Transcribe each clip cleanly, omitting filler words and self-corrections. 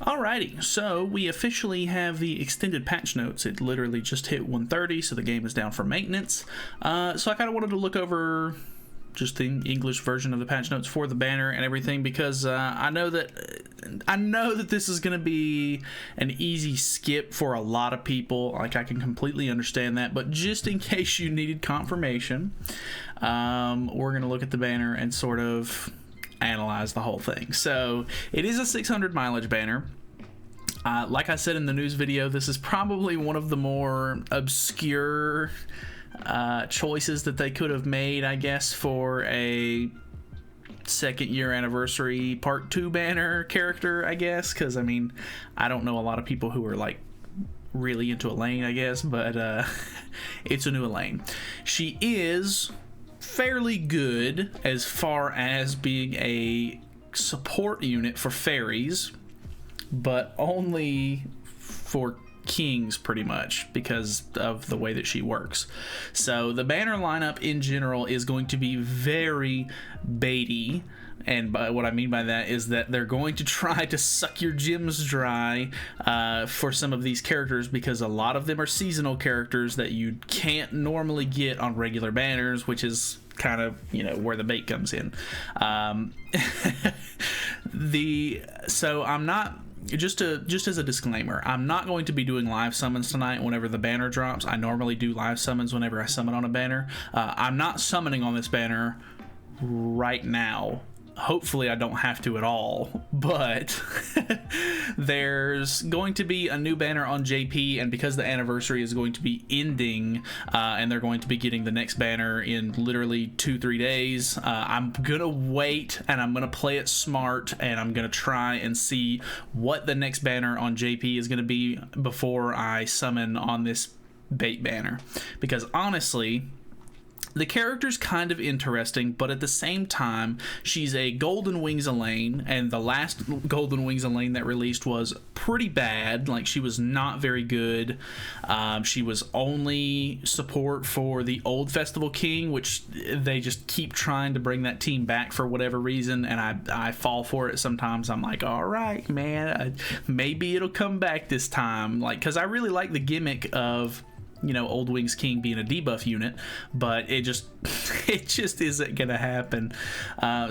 Alrighty, so we officially have the extended patch notes. It literally just hit 130, so the game is down for maintenance. So I kind of wanted to look over just the English version of the patch notes for the banner and everything, because I know that this is going to be an easy skip for a lot of people. Like, I can completely understand that, but just in case you needed confirmation, we're going to look at the banner and sort of analyze the whole thing. So it is a 600 mileage banner. Like I said in the news video, this is probably one of the more obscure choices that they could have made, I guess, for a second year anniversary part 2 banner character, I guess, because I mean, I don't know a lot of people who are like really into Elaine, I guess, but it's a new Elaine. She is fairly good as far as being a support unit for fairies, but only for kings pretty much because of the way that she works. So the banner lineup in general is going to be very baity, and by what I mean by that is that they're going to try to suck your gems dry for some of these characters, because a lot of them are seasonal characters that you can't normally get on regular banners, which is kind of, you know, where the bait comes in. So I'm not, just as a disclaimer, I'm not going to be doing live summons tonight whenever the banner drops. I normally do live summons whenever I summon on a banner. I'm not summoning on this banner right now. Hopefully I don't have to at all, but there's going to be a new banner on JP, and because the anniversary is going to be ending and they're going to be getting the next banner in literally 2-3 days, I'm gonna wait and I'm gonna play it smart, and I'm gonna try and see what the next banner on JP is gonna be before I summon on this bait banner, because honestly, the character's kind of interesting, but at the same time, she's a Golden Wings Elaine, and the last Golden Wings Elaine that released was pretty bad. Like, she was not very good. She was only support for the old Festival King, which they just keep trying to bring that team back for whatever reason, and I fall for it sometimes. I'm like, all right, man, maybe it'll come back this time. Like, because I really like the gimmick of, you know, Old Wings King being a debuff unit, but it just isn't gonna happen.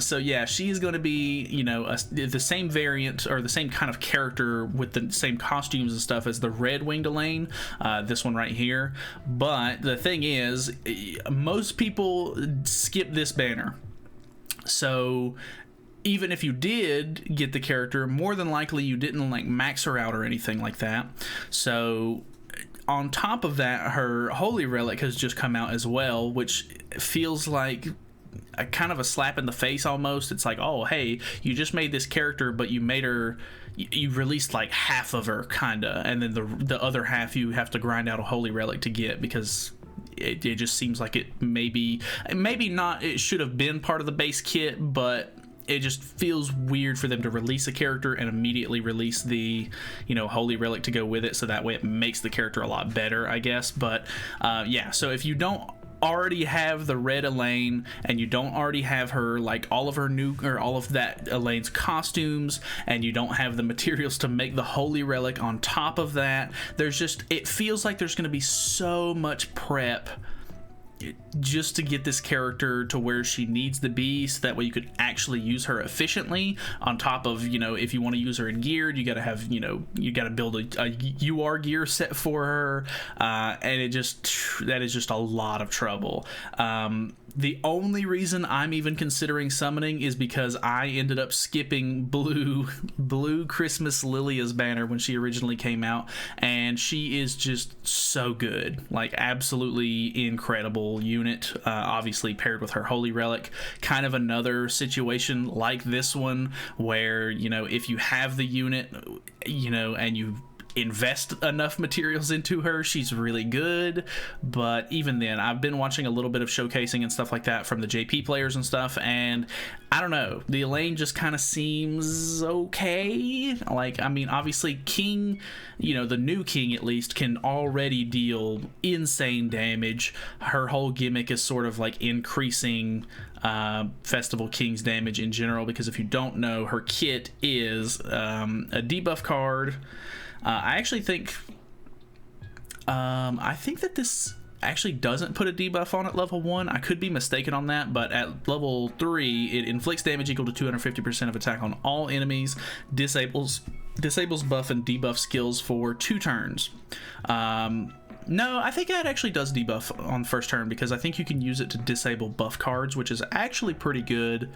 So yeah, she's gonna be, you know, the same variant or the same kind of character with the same costumes and stuff as the Red Winged Elaine, this one right here. But the thing is, most people skip this banner, so even if you did get the character, more than likely you didn't like max her out or anything like that. So on top of that, her Holy Relic has just come out as well, which feels like a kind of a slap in the face almost. It's like, oh, hey, you just made this character, but you made her, you released like half of her, kinda, and then the other half you have to grind out a Holy Relic to get, because it just seems like it maybe not, it should have been part of the base kit, but it just feels weird for them to release a character and immediately release the, you know, Holy Relic to go with it, so that way it makes the character a lot better, I guess. But yeah, so if you don't already have the Red Elaine, and you don't already have her, like, all of her new, or all of that Elaine's costumes, and you don't have the materials to make the Holy Relic on top of that, there's just, it feels like there's going to be so much prep just to get this character to where she needs to be, so that way you could actually use her efficiently. On top of, you know, if you want to use her in geared, you got to have, you know, you got to build a UR gear set for her, and that is just a lot of trouble. The only reason I'm even considering summoning is because I ended up skipping blue Christmas Lilia's banner when she originally came out, and she is just so good, like absolutely incredible unit. Obviously paired with her Holy Relic, kind of another situation like this one where, you know, if you have the unit, you know, and you invest enough materials into her, she's really good. But even then, I've been watching a little bit of showcasing and stuff like that from the JP players and stuff, and I don't know, the Elaine just kind of seems okay. Like, I mean, obviously King, you know, the new King at least, can already deal insane damage. Her whole gimmick is sort of like increasing Festival King's damage in general, because if you don't know, her kit is a debuff card. I actually think that this actually doesn't put a debuff on at level 1. I could be mistaken on that, but at level 3 it inflicts damage equal to 250% of attack on all enemies, disables buff and debuff skills for 2 turns. No, I think that actually does debuff on the first turn, because I think you can use it to disable buff cards, which is actually pretty good,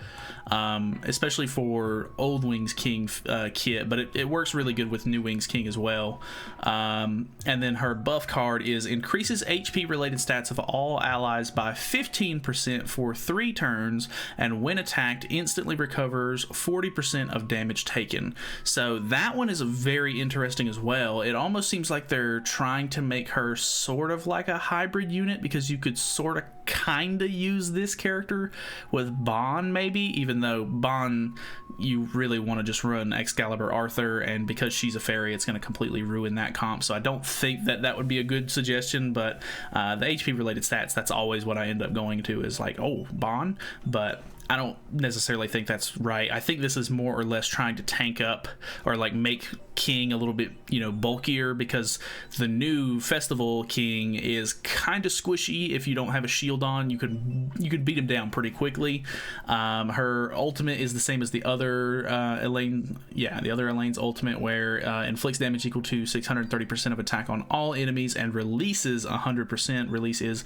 especially for Old Wings King kit, but it works really good with New Wings King as well. And then her buff card is increases HP related stats of all allies by 15% for 3 turns, and when attacked instantly recovers 40% of damage taken. So that one is very interesting as well. It almost seems like they're trying to make her sort of like a hybrid unit, because you could sort of kind of use this character with Bon maybe, even though Bon you really want to just run Excalibur Arthur, and because she's a fairy it's going to completely ruin that comp, so I don't think that would be a good suggestion. But the HP related stats, that's always what I end up going to, is like, oh, Bon, but I don't necessarily think that's right. I think this is more or less trying to tank up or like make King a little bit, you know, bulkier, because the new Festival King is kind of squishy. If you don't have a shield on, you could beat him down pretty quickly. Her ultimate is the same as the other Elaine, the other Elaine's ultimate, where inflicts damage equal to 630% of attack on all enemies and releases 100%. Release is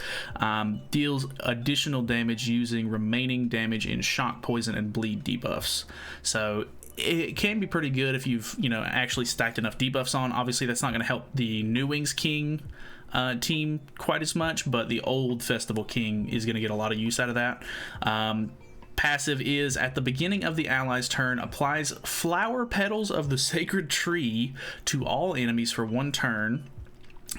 deals additional damage using remaining damage in shock, poison, and bleed debuffs. So it can be pretty good if you've, you know, actually stacked enough debuffs on. Obviously that's not going to help the New Wings King team quite as much, but the old Festival King is going to get a lot of use out of that. Passive is, at the beginning of the ally's turn, applies flower petals of the sacred tree to all enemies for 1 turn.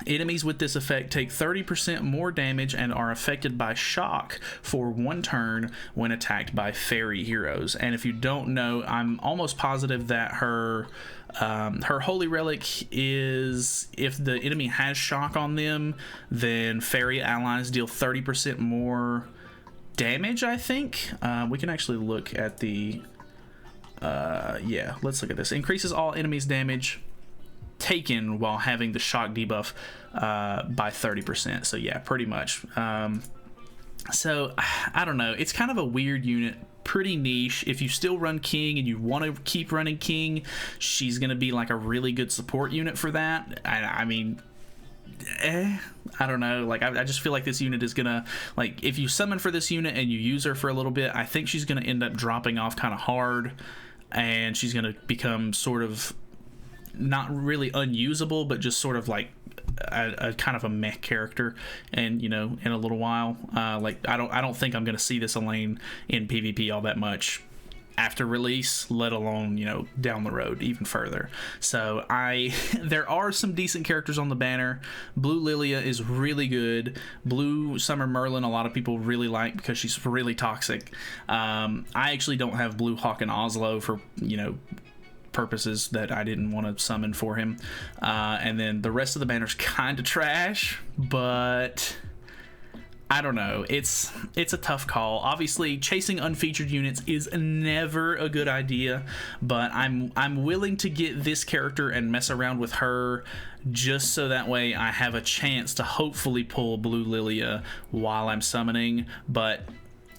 Enemies with this effect take 30% more damage and are affected by shock for 1 turn when attacked by fairy heroes. And if you don't know, I'm almost positive that her holy relic is, if the enemy has shock on them, then fairy allies deal 30% more damage, I think. We can actually look at the let's look at this. Increases all enemies damage taken while having the shock debuff by 30%. So yeah, pretty much. So I don't know, it's kind of a weird unit, pretty niche. If you still run King and you want to keep running King, she's gonna be like a really good support unit for that. I mean, I don't know, like I just feel like this unit is gonna, like, if you summon for this unit and you use her for a little bit, I think she's gonna end up dropping off kind of hard, and she's gonna become sort of not really unusable, but just sort of like a kind of a meh character, and you know, in a little while, like I don't think I'm gonna see this Elaine in PvP all that much after release, let alone, you know, down the road even further. So there are some decent characters on the banner. Blue Lilia is really good. Blue Summer Merlin a lot of people really like because she's really toxic. I actually don't have Blue Hawk and Oslo for, you know, purposes that I didn't want to summon for him. And then the rest of the banner's kind of trash, but I don't know. It's a tough call. Obviously, chasing unfeatured units is never a good idea, but I'm willing to get this character and mess around with her just so that way I have a chance to hopefully pull Blue Lilia while I'm summoning. But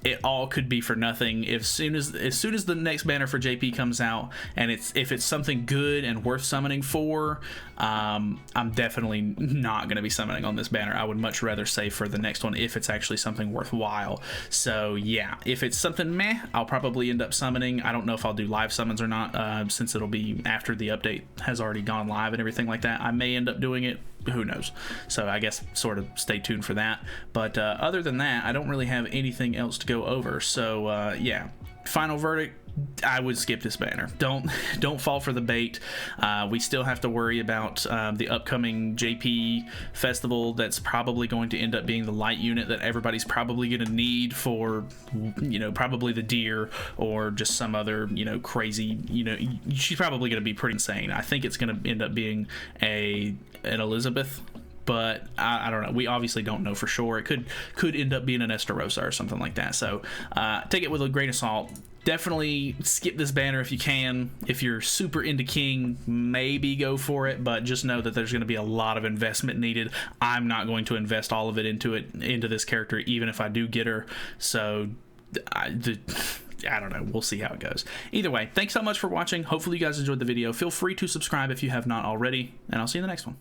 it all could be for nothing. As soon as the next banner for JP comes out, and if it's something good and worth summoning for, I'm definitely not going to be summoning on this banner. I would much rather save for the next one if it's actually something worthwhile. So yeah, if it's something meh, I'll probably end up summoning. I don't know if I'll do live summons or not, since it'll be after the update has already gone live and everything like that. I may end up doing it. Who knows? So I guess sort of stay tuned for that. But other than that, I don't really have anything else to go over. So yeah, final verdict, I would skip this banner. Don't fall for the bait. We still have to worry about the upcoming JP festival. That's probably going to end up being the light unit that everybody's probably going to need for, probably the deer or just some other, crazy, she's probably going to be pretty insane. I think it's going to end up being an Elizabeth, but I don't know. We obviously don't know for sure. It could end up being an Estarossa or something like that. So take it with a grain of salt. Definitely skip this banner if you can. If you're super into King, maybe go for it, but just know that there's going to be a lot of investment needed. I'm not going to invest all of it into this character, even if I do get her. So I don't know. We'll see how it goes. Either way, thanks so much for watching. Hopefully you guys enjoyed the video. Feel free to subscribe if you have not already, and I'll see you in the next one.